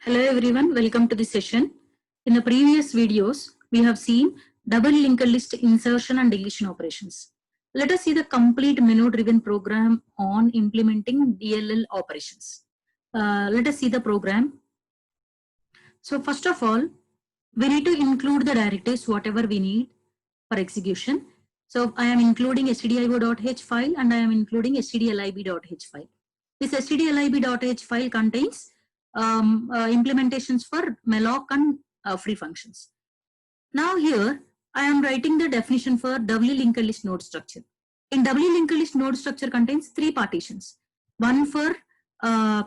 Hello everyone, welcome to the session. In the previous videos, we have seen double linked list insertion and deletion operations. Let us see the complete menu-driven program on implementing DLL operations. Let us see the program. So first of all, we need to include the directives, whatever we need for execution. So I am including stdio.h file and I am including stdlib.h file. This stdlib.h file contains implementations for malloc and free functions. Now here I am writing the definition for doubly linked list node structure. In doubly linked list node structure contains three partitions. One for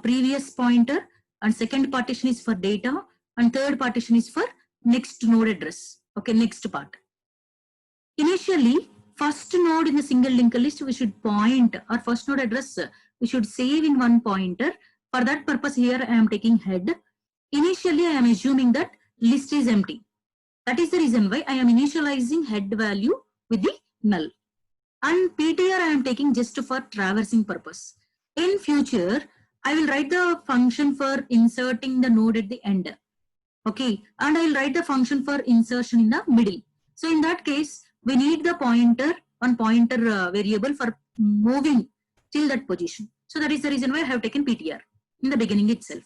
previous pointer, and second partition is for data, and third partition is for next node address. Okay, next part. Initially, first node in the single linked list we should point, or first node address we should save in one pointer. For that purpose, here I am taking head. Initially, I am assuming that list is empty. That is the reason why I am initializing head value with the null. And PTR I am taking just for traversing purpose. In future, I will write the function for inserting the node at the end. Okay, and I will write the function for insertion in the middle. So in that case, we need the pointer variable for moving till that position. So that is the reason why I have taken PTR in the beginning itself.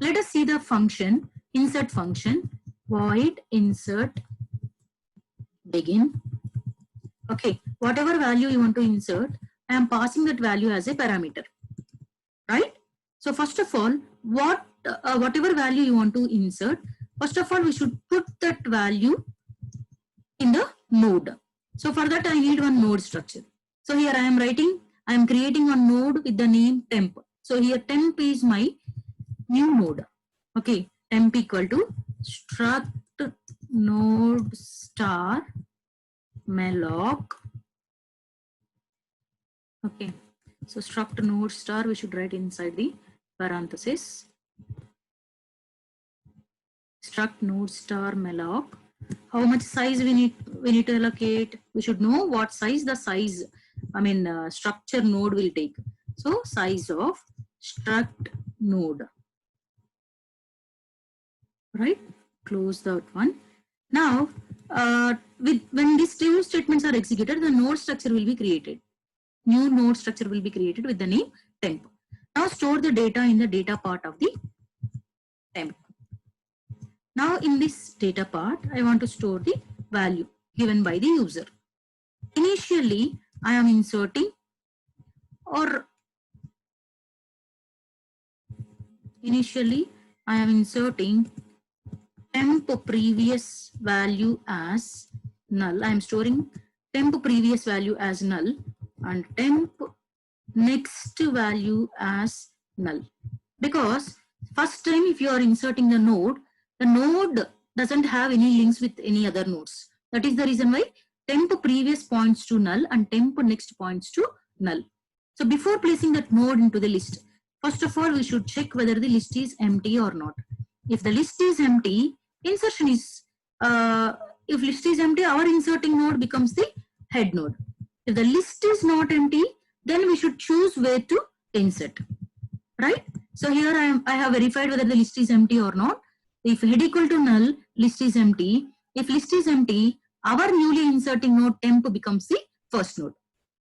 Let us see the function, insert function, void insert begin. Okay, whatever value you want to insert, I am passing that value as a parameter, right? So first of all, whatever value you want to insert, first of all, we should put that value in the node. So for that, I need one node structure. So here I am creating one node with the name temp. So here temp is my new node. Okay, temp equal to struct node star malloc. Okay, so struct node star we should write inside the parenthesis. Struct node star malloc. How much size we need to allocate? We should know what size structure node will take. So size of struct node, right? Close that one. Now, when these two statements are executed, the node structure will be created. New node structure will be created with the name temp. Now store the data in the data part of the temp. Now in this data part, I want to store the value given by the user. Initially, I am inserting temp previous value as null. I am storing temp previous value as null and temp next value as null. Because first time if you are inserting the node doesn't have any links with any other nodes. That is the reason why temp previous points to null and temp next points to null. So before placing that node into the list, first of all, we should check whether the list is empty or not. If the list is empty, insertion is, if list is empty, our inserting node becomes the head node. If the list is not empty, then we should choose where to insert, right? So here I have verified whether the list is empty or not. If head equal to null, list is empty. If list is empty, our newly inserting node temp becomes the first node.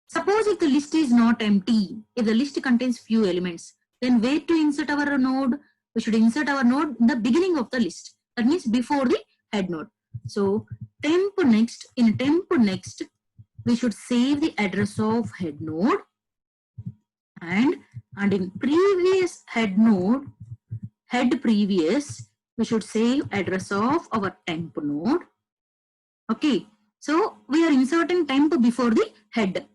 Suppose if the list is not empty, if the list contains few elements, then where to insert our node? We should insert our node in the beginning of the list. That means before the head node. So temp next, in temp next, we should save the address of head node, and in previous head node, head previous, we should save address of our temp node. Okay, so we are inserting temp before the head.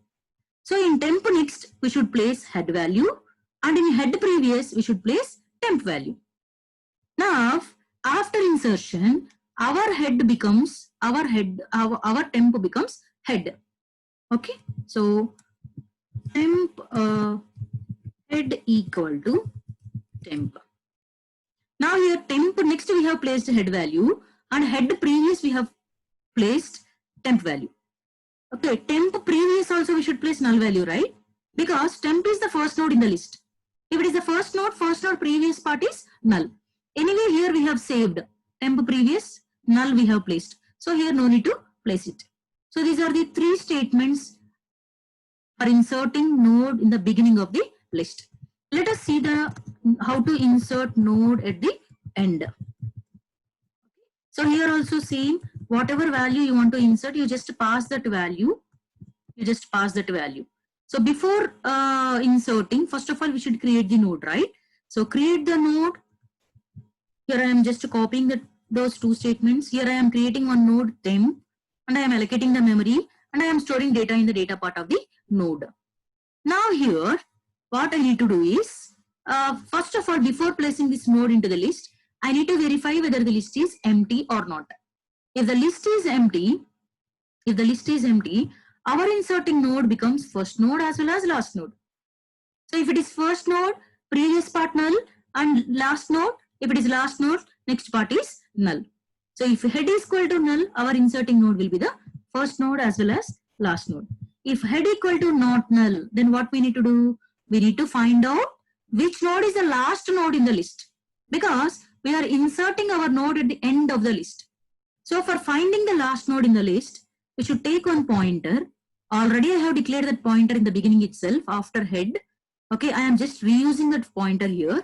So in temp next, we should place head value, and in head previous, we should place temp value. Now, after insertion, our temp becomes head. Okay, so temp head equal to temp. Now here temp next we have placed head value, and head previous we have placed temp value. Okay, temp previous also we should place null value, right? Because temp is the first node in the list. If it is the first node previous part is null. Anyway, here we have saved temp previous, null we have placed. So here no need to place it. So these are the three statements for inserting node in the beginning of the list. Let us see the how to insert node at the end. So here also same, whatever value you want to insert, you just pass that value. You just pass that value. So before inserting, first of all, we should create the node, right? So create the node. Here I am just copying those two statements. Here I am creating one node temp, and I am allocating the memory, and I am storing data in the data part of the node. Now here, what I need to do is, first of all, before placing this node into the list, I need to verify whether the list is empty or not. If the list is empty, our inserting node becomes first node as well as last node. So if it is first node, previous part null, and last node, if it is last node, next part is null. So if head is equal to null, our inserting node will be the first node as well as last node. If head equal to not null, then what we need to do? We need to find out which node is the last node in the list, because we are inserting our node at the end of the list. So for finding the last node in the list, we should take one pointer. Already I have declared that pointer in the beginning itself after head. Okay, I am just reusing that pointer here.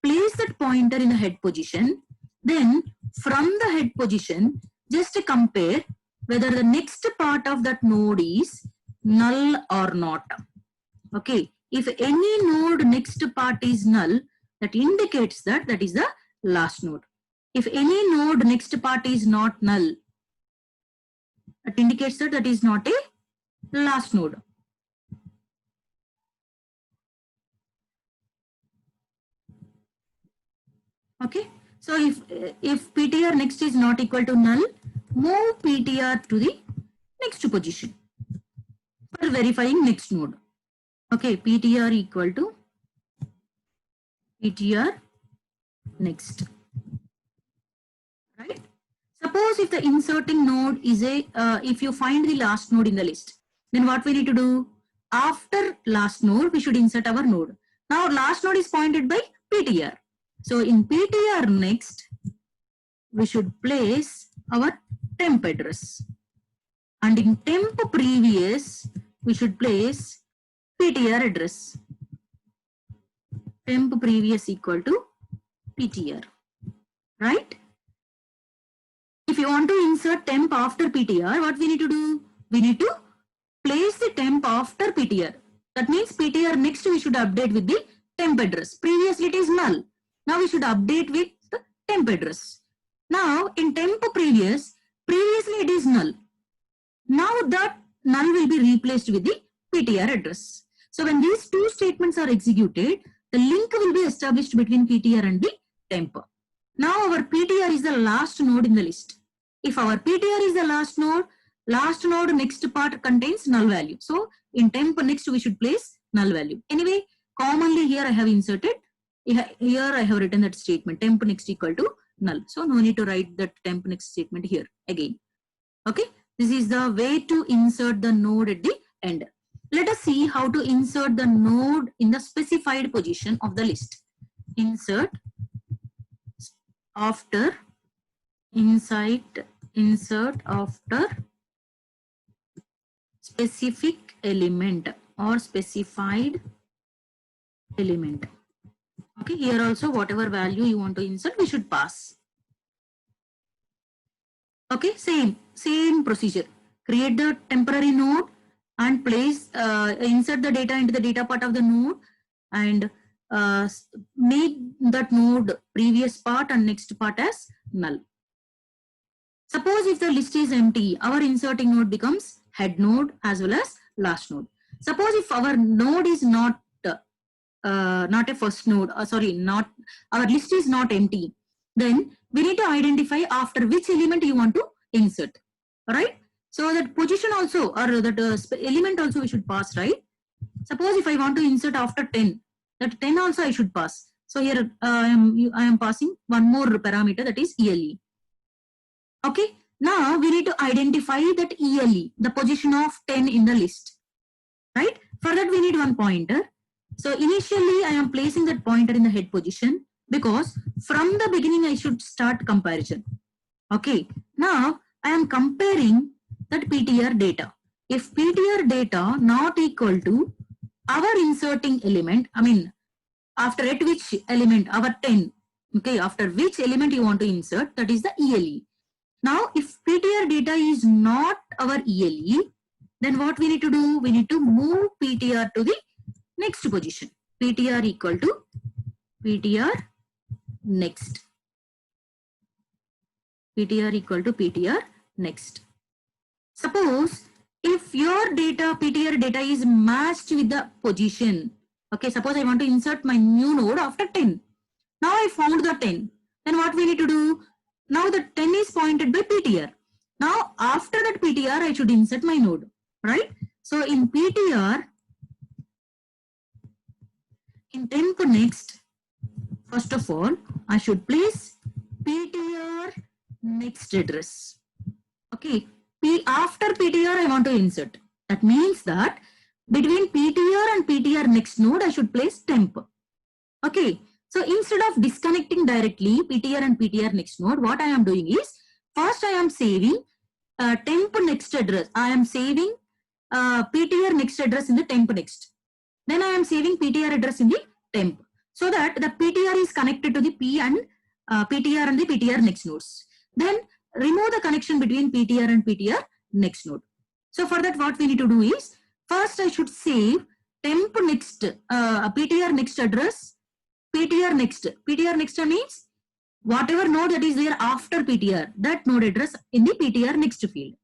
Place that pointer in the head position. Then from the head position, just compare whether the next part of that node is null or not. Okay, if any node next part is null, that indicates that that is the last node. If any node next part is not null, that indicates that that is not a last node. Okay, so if PTR next is not equal to null, move PTR to the next position for verifying next node. Okay, PTR equal to PTR next. Right? Suppose if the inserting node is if you find the last node in the list, then what we need to do? After last node, we should insert our node. Now last node is pointed by PTR. So in PTR next, we should place our temp address. And in temp previous, we should place PTR address. Temp previous equal to PTR. Right? If you want to insert temp after PTR, what we need to do? We need to place the temp after PTR. That means PTR next we should update with the temp address. Previously it is null. Now we should update with the temp address. Now in temp previously it is null. Now that null will be replaced with the PTR address. So when these two statements are executed, the link will be established between PTR and the temp. Now our PTR is the last node in the list. If our PTR is the last node next part contains null value. So in temp next we should place null value. Anyway, commonly here I have inserted, here I have written that statement temp next equal to null. So no need to write that temp next statement here again. Okay, this is the way to insert the node at the end. Let us see how to insert the node in the specified position of the list. Insert after insert after specific element or specified element. Okay, here also whatever value you want to insert, we should pass. Okay, same procedure. Create the temporary node and place insert the data into the data part of the node and make that node previous part and next part as null. Suppose if the list is empty, our inserting node becomes head node as well as last node. Suppose if our node is not a first node, our list is not empty, then we need to identify after which element you want to insert. Right? So that position also or that element also we should pass, right? Suppose if I want to insert after 10, that 10 also I should pass. So here I am passing one more parameter, that is ELE. Okay, now we need to identify that ELE, the position of 10 in the list. Right? For that we need one pointer. So initially I am placing that pointer in the head position. because from the beginning I should start comparison. Okay, now I am comparing that PTR data. If PTR data not equal to our inserting element, I mean after at which element, our 10, okay, after which element you want to insert, that is the ELE. Now if PTR data is not our ELE, then what we need to do? We need to move PTR to the next position. PTR equal to PTR next. PTR equal to PTR next. Suppose if your data, PTR data is matched with the position. Okay, suppose I want to insert my new node after 10. Now I found the 10. Then what we need to do? Now the 10 is pointed by PTR. Now after that PTR, I should insert my node, right? So in PTR, in temp next, first of all, I should place PTR next address. Okay, after PTR, I want to insert. That means that between PTR and PTR next node, I should place temp. Okay, so instead of disconnecting directly PTR and PTR next node, what I am doing is, first I am saving temp next address. I am saving PTR next address in the temp next. Then I am saving PTR address in the temp, so that the PTR is connected to the PTR and the PTR next nodes. Then remove the connection between PTR and PTR next node. So for that, what we need to do is, first I should save temp next PTR next address, PTR next. PTR next means whatever node that is there after PTR, that node address in the PTR next field.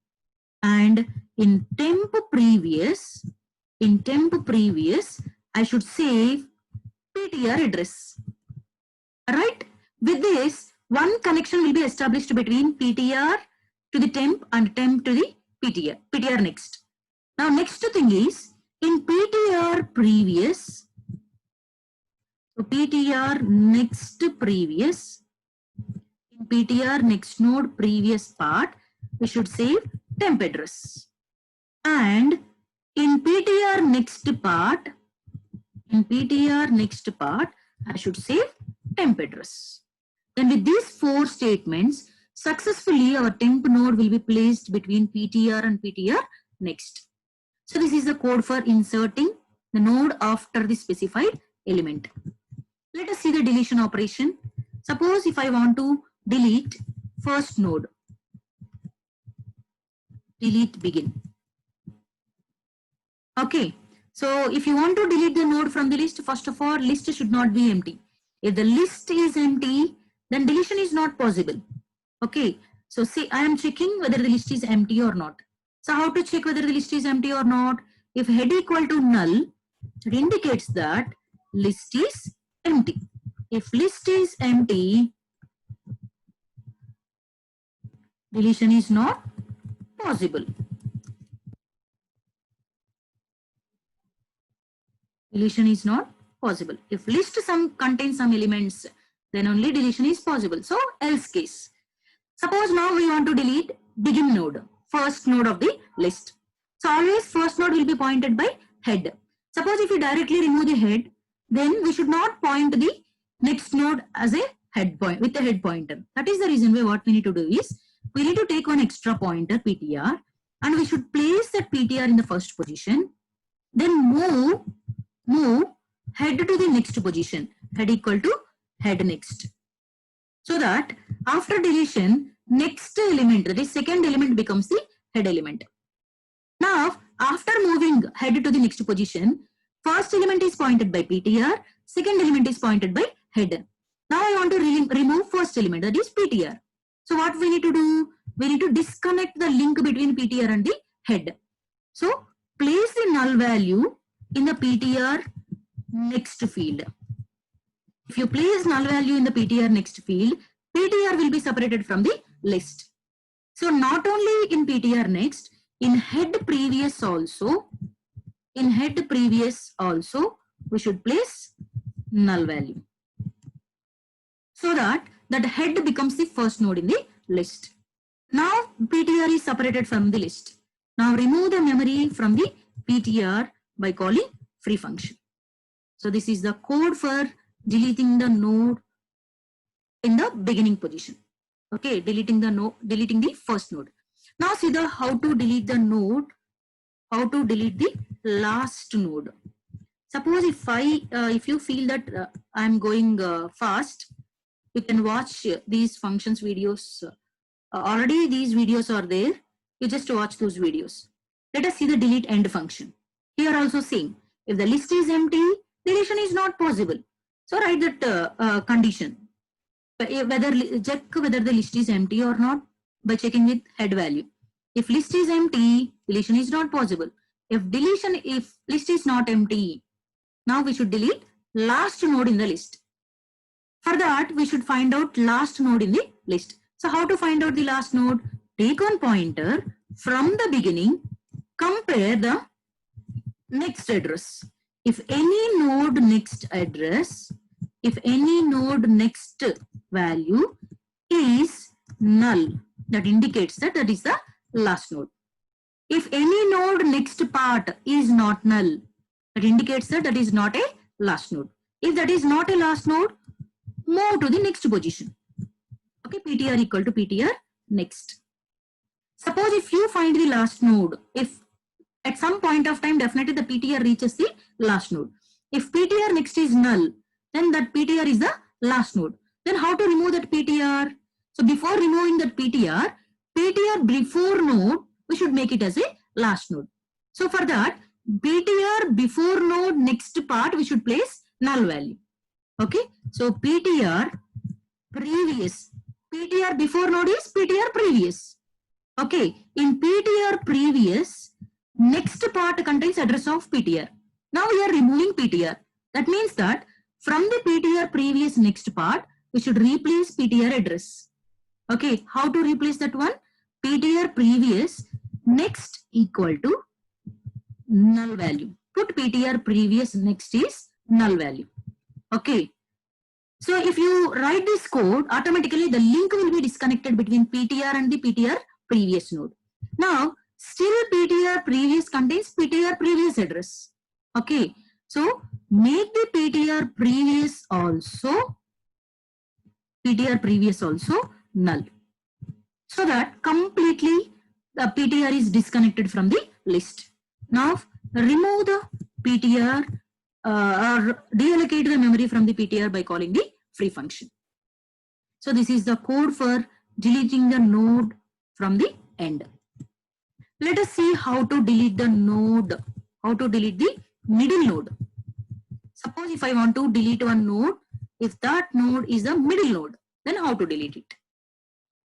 And in temp previous, I should save PTR address. Alright, with this, one connection will be established between PTR to the temp and temp to the PTR next. Now next thing is, in PTR previous, so PTR next previous, in PTR next node previous part, we should save temp address. And in PTR next part, I should save temp address. Then with these four statements, successfully our temp node will be placed between PTR and PTR next. So this is the code for inserting the node after the specified element. Let us see the deletion operation. Suppose if I want to delete first node, delete begin. Okay, so if you want to delete the node from the list, first of all, list should not be empty. If the list is empty, then deletion is not possible. Okay, so see, I am checking whether the list is empty or not. So how to check whether the list is empty or not? If head equal to null, it indicates that list is empty. If list is empty, deletion is not possible. Deletion is not possible. If list contains some elements, then only deletion is possible. So else case. Suppose now we want to delete begin node, first node of the list. So always first node will be pointed by head. Suppose if you directly remove the head, then we should not point the next node as a head point with a head pointer. That is the reason why what we need to do is, we need to take one extra pointer PTR, and we should place that PTR in the first position. Then move head to the next position, head equal to head next. So that after deletion, next element, that is second element, becomes the head element. Now, after moving head to the next position, first element is pointed by PTR, second element is pointed by head. Now I want to remove first element, that is PTR. So what we need to do? We need to disconnect the link between PTR and the head. So place the null value in the PTR next field. If you place null value in the PTR next field, PTR will be separated from the list. So not only in PTR next, in head previous also, we should place null value, so that head becomes the first node in the list. Now PTR is separated from the list. Now remove the memory from the PTR by calling free function. So this is the code for deleting the node in the beginning position. Okay, deleting the first node. Now see the how to delete the node, how to delete the last node. Suppose if you feel that I'm going fast, you can watch these functions videos. Already these videos are there. You just watch those videos. Let us see the delete end function. Here also same. If the list is empty, deletion is not possible. So write that condition. Check whether the list is empty or not by checking with head value. If list is empty, deletion is not possible. If list is not empty, now we should delete last node in the list. For that, we should find out last node in the list. So how to find out the last node? Take one pointer from the beginning, compare the next address. If any node next address, if any node next value is null, that indicates that that is the last node. If any node next part is not null, that indicates that that is not a last node. If that is not a last node, move to the next position. Okay, PTR equal to PTR next. Suppose if you find the last node, if at some point of time definitely the PTR reaches the last node. If PTR next is null, then that PTR is the last node. Then how to remove that PTR? So before removing that PTR before node, we should make it as a last node. So for that, PTR before node next part, we should place null value. Okay, so PTR previous. PTR before node is PTR previous. Okay, in PTR previous, next part contains address of PTR. Now we are removing PTR. That means that from the PTR previous next part, we should replace PTR address. Okay, how to replace that one? PTR previous next equal to null value. Put PTR previous next is null value. Okay. So if you write this code, automatically the link will be disconnected between PTR and the PTR previous node. Now, still PTR previous contains PTR previous address. Okay. So make the PTR previous also null. So that completely the PTR is disconnected from the list. Now remove the PTR or deallocate the memory from the PTR by calling the free function. So this is the code for deleting the node from the end. Let us see how to delete the node, how to delete the middle node. Suppose if I want to delete one node, if that node is the middle node, then how to delete it?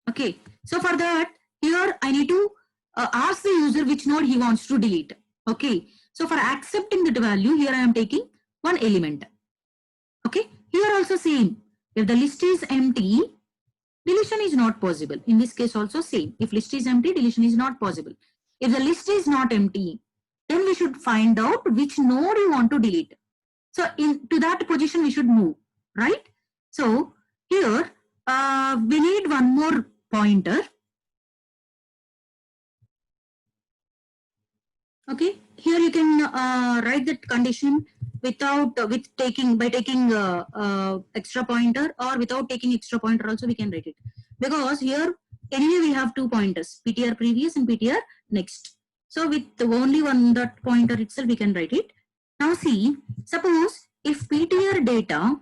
Okay, so for that, here I need to ask the user which node he wants to delete. Okay, so for accepting that value, here I am taking one element. Okay, here also same. If the list is empty, deletion is not possible. In this case also same. If list is empty, deletion is not possible. If the list is not empty, then we should find out which node you want to delete. So to that position we should move, right? So here we need one more pointer. Okay, here you can write that condition without by taking extra pointer, or without taking extra pointer also we can write it, because here anyway we have two pointers, PTR previous and PTR next. So with only one that pointer itself we can write it. Now see, suppose if PTR data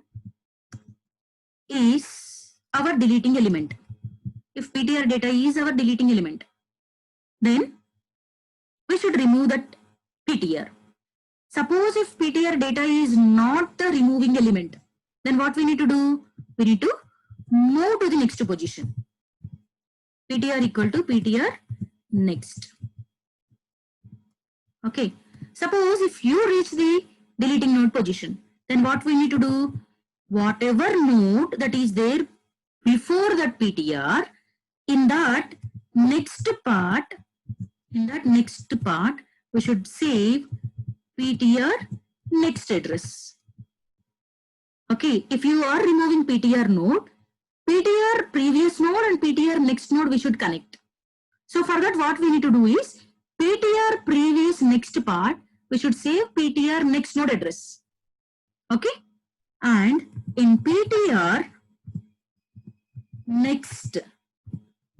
is our deleting element, if PTR data is our deleting element, then we should remove that PTR. Suppose if PTR data is not the removing element, then what we need to do? We need to move to the next position. PTR equal to PTR next. Okay. Suppose if you reach the deleting node position, then what we need to do? Whatever node that is there before that PTR, in that next part, we should save PTR next address. Okay, if you are removing PTR node, PTR previous node and PTR next node we should connect. So for that what we need to do is PTR previous next part, we should save PTR next node address. Okay, and in PTR next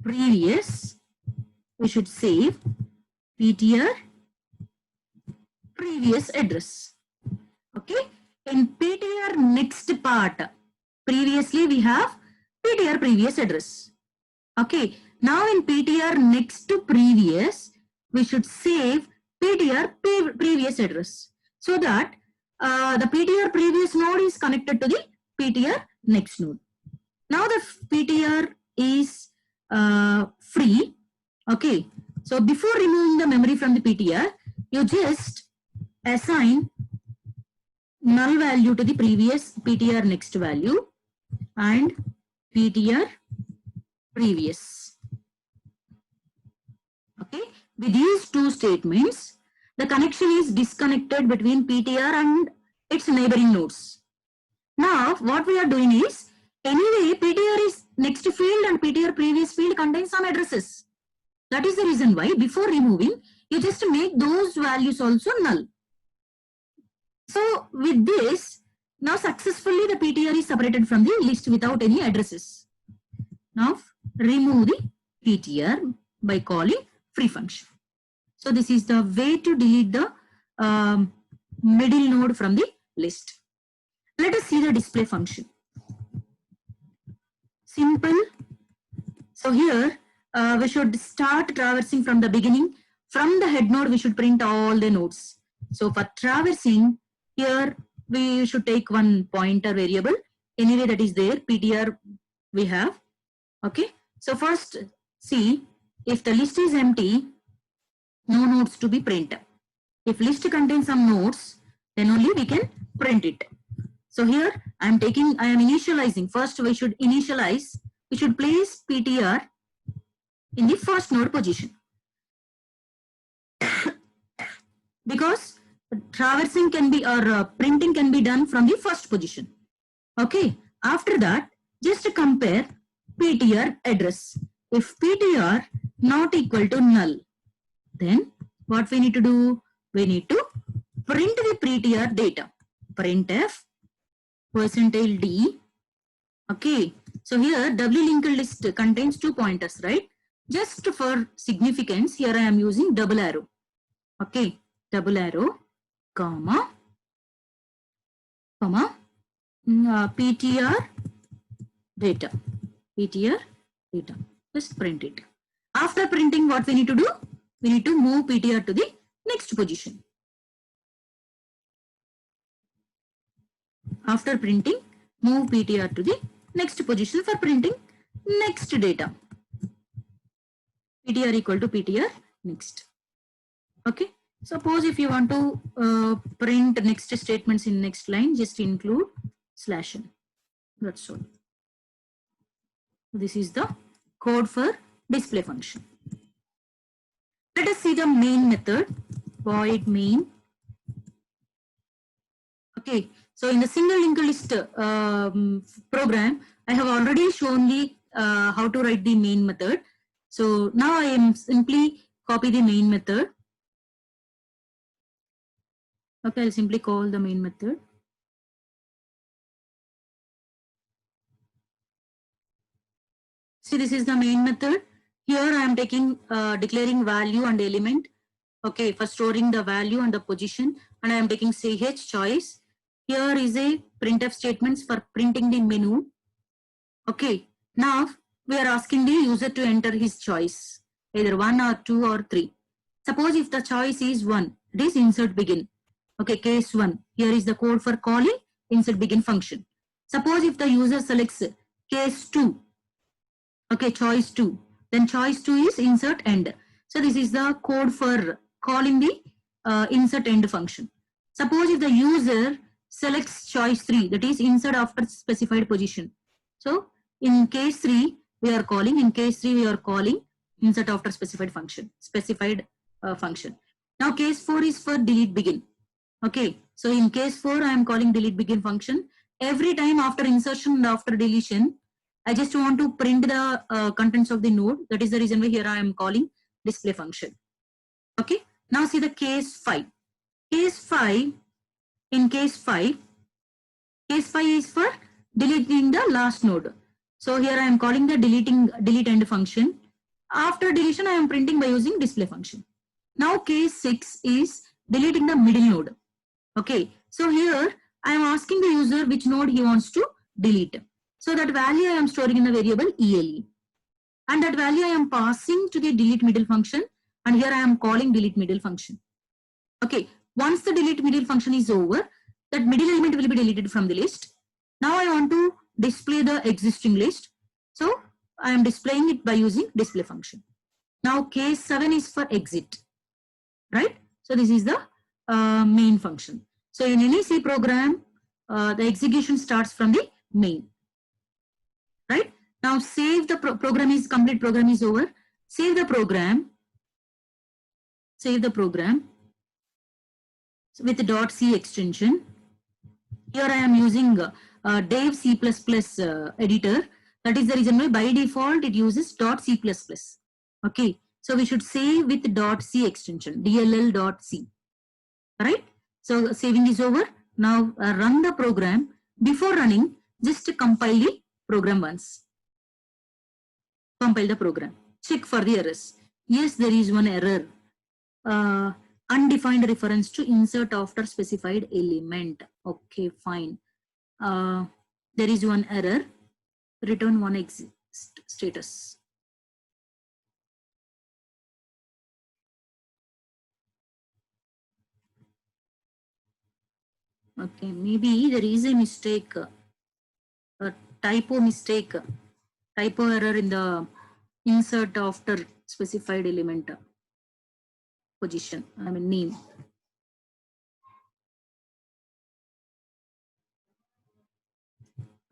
previous, we should save ptr previous address. Okay, in ptr next part, previously we have ptr previous address. Okay, now in ptr next to previous, we should save ptr previous address, so that the ptr previous node is connected to the ptr next node. Now the ptr is free. Okay, so before removing the memory from the ptr, you just assign null value to the previous ptr next value and ptr previous. Okay, with these two statements, the connection is disconnected between ptr and its neighboring nodes. Now what we are doing is, anyway ptr is next field and ptr previous field contains some addresses. That is the reason why before removing, you just make those values also null. So with this, now successfully the ptr is separated from the list without any addresses. Now remove the ptr by calling free function. So this is the way to delete the middle node from the list. Let us see the display function. Simple. So here we should start traversing from the beginning. From the head node, we should print all the nodes. So for traversing, here we should take one pointer variable. Anyway, that is there, ptr we have. Okay. So first, see, if the list is empty, no nodes to be printed. If list contains some nodes, then only we can print it. So here I am initializing. First we should initialize. We should place ptr in the first node position. Because traversing can be, or printing can be done from the first position. Okay. After that, just compare ptr address. If ptr not equal to null, then what we need to do? We need to print the ptr data. Printf %d. Okay. So here doubly linked list contains two pointers, right? Just for significance, here I am using double arrow. Okay. Double arrow, comma, ptr data. ptr data. Just print it. After printing, what we need to do? We need to move ptr to the next position. After printing, move ptr to the next position for printing next data. ptr equal to ptr next. Okay. Suppose if you want to print next statements in next line, just include /n. That's all. This is the code for display function. Let us see the main method, void main. Okay, so in the single linked list program, I have already shown the how to write the main method. So now I am simply copy the main method. Okay, I'll simply call the main method. See, this is the main method. Here I am taking declaring value and element. Okay, for storing the value and the position, and I am taking ch choice. Here is a printf statements for printing the menu. Okay, now we are asking the user to enter his choice, either 1 or 2 or 3. Suppose if the choice is 1, it is insert begin. Okay, case 1. Here is the code for calling insert begin function. Suppose if the user selects case 2, okay, choice 2, then choice 2 is insert end. So this is the code for calling the insert end function. Suppose if the user selects choice 3, that is insert after specified position. So in case 3, we are calling, insert after specified function, function. Now case 4 is for delete begin. Okay, so in case 4, I am calling delete begin function. Every time after insertion and after deletion, I just want to print the contents of the node. That is the reason why here I am calling display function. Okay, now see the case 5. Case 5, in case 5 is for deleting the last node. So here I am calling the delete end function. After deletion, I am printing by using display function. Now case 6 is deleting the middle node. Okay, so here I am asking the user which node he wants to delete. So that value I am storing in the variable ELE. And that value I am passing to the delete middle function. And here I am calling delete middle function. Okay, once the delete middle function is over, that middle element will be deleted from the list. Now I want to display the existing list. So I am displaying it by using display function. Now case 7 is for exit, right? So this is the main function. So in any C program, the execution starts from the main, right? Now save the program is complete, program is over. Save the program. Save the program with the .c extension. Here I am using Dev C++ editor. That is the reason why by default it uses .c++. Okay, so we should save with .c extension, dll.c. Right? So saving is over. Now run the program. Before running, just compile the program once. Compile the program. Check for the errors. Yes, there is one error. Undefined reference to insert after specified element. Okay, fine. There is one error. Return one exist status. Okay, maybe there is a mistake, a typo mistake, typo error in the insert after specified element position, I mean name.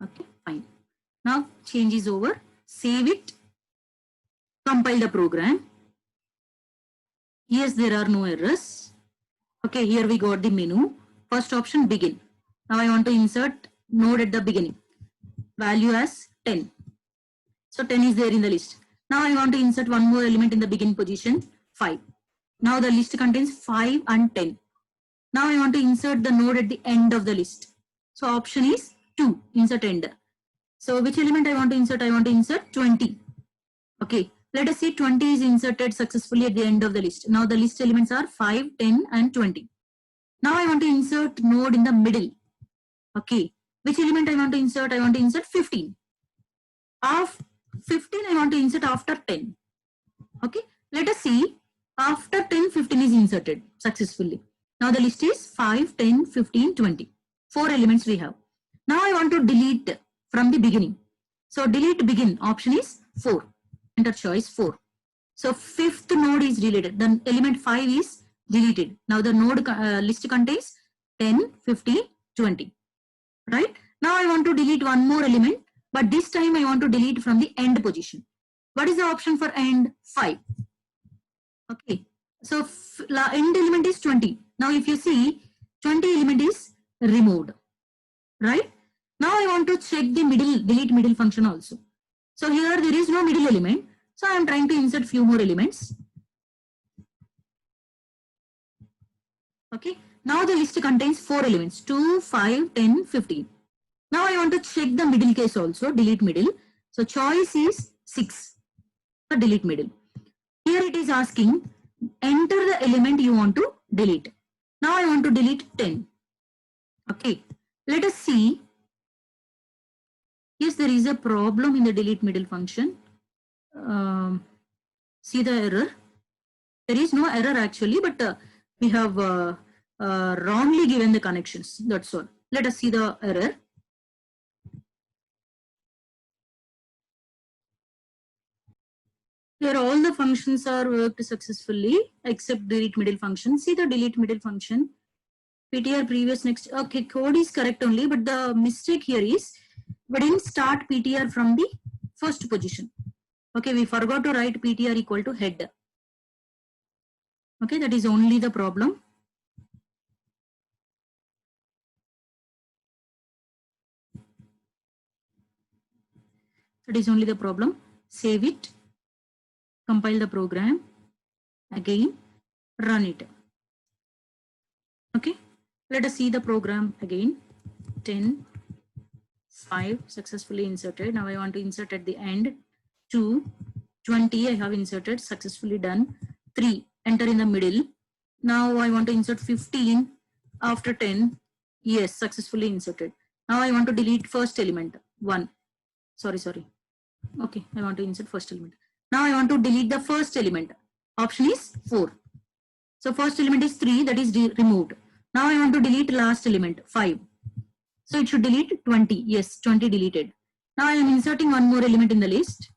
Okay, fine. Now change is over. Save it. Compile the program. Yes, there are no errors. Okay, here we got the menu. First option, begin. Now I want to insert node at the beginning. Value as 10. So 10 is there in the list. Now I want to insert one more element in the begin position, 5. Now the list contains 5 and 10. Now I want to insert the node at the end of the list. So option is 2, insert end. So which element I want to insert? I want to insert 20. Okay, let us see 20 is inserted successfully at the end of the list. Now the list elements are 5, 10 and 20. Now I want to insert node in the middle. Okay, which element I want to insert? I want to insert 15. Of 15 I want to insert after 10. Okay, let us see. After 10, 15 is inserted successfully. Now the list is 5, 10, 15, 20. 4 elements we have. Now I want to delete from the beginning. So delete begin option is 4. Enter choice 4. So fifth node is deleted. Then element 5 is deleted. Now the node list contains 10, 15, 20. Right? Now I want to delete one more element, but this time I want to delete from the end position. What is the option for end? 5. Okay. So end element is 20. Now if you see 20 element is removed. Right? Now I want to check the delete middle function also. So here there is no middle element. So I am trying to insert few more elements. Okay. Now the list contains 4 elements, 2, 5, 10, 15. Now I want to check the middle case also, delete middle. So choice is 6 for delete middle. Here it is asking, enter the element you want to delete. Now I want to delete 10. Okay. Let us see. Yes, there is a problem in the delete middle function. See the error. There is no error actually, but we have wrongly given the connections. That's all. Let us see the error. Here all the functions are worked successfully except delete middle function. See the delete middle function. PTR previous next. Okay, code is correct only, but the mistake here is we didn't start PTR from the first position. Okay, we forgot to write PTR equal to head. Okay, that is only the problem. That is only the problem. Save it. Compile the program. Again, run it. Okay, let us see the program again. 10, 5 successfully inserted. Now I want to insert at the end 2, 20 I have inserted, successfully done. 3, enter in the middle. Now I want to insert 15 after 10. Yes, successfully inserted. Now I want to delete first element 1. Sorry. Okay, I want to insert first element. Now I want to delete the first element. Option is 4. So first element is 3, that is removed. Now I want to delete last element 5. So it should delete 20. Yes, 20 deleted. Now I am inserting one more element in the list.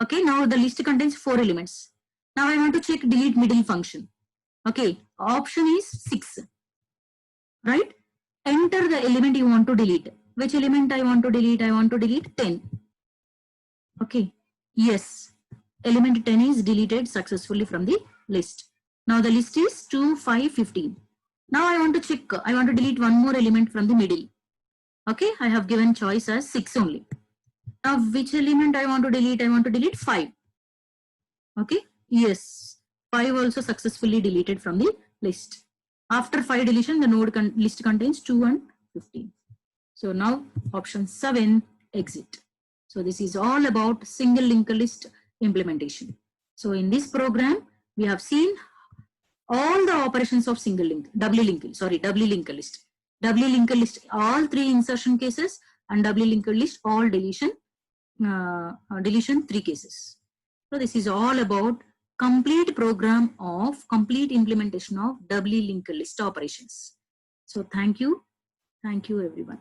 Okay, now the list contains 4 elements. Now I want to check delete middle function. Okay, option is 6. Right? Enter the element you want to delete. Which element I want to delete? I want to delete 10. Okay, yes, element 10 is deleted successfully from the list. Now the list is 2, 5, 15. Now I want to check, I want to delete one more element from the middle. Okay, I have given choice as 6 only. Now which element I want to delete? I want to delete 5. Okay, yes, 5 also successfully deleted from the list. After 5 deletion, the node list contains 2 and 15. So now option 7, exit. So this is all about single linked list implementation. So in this program, we have seen all the operations of single link, doubly linked list. Doubly linked list, all 3 insertion cases, and doubly linked list, all deletion 3 cases. So this is all about complete program of complete implementation of doubly linked list operations. So thank you everyone.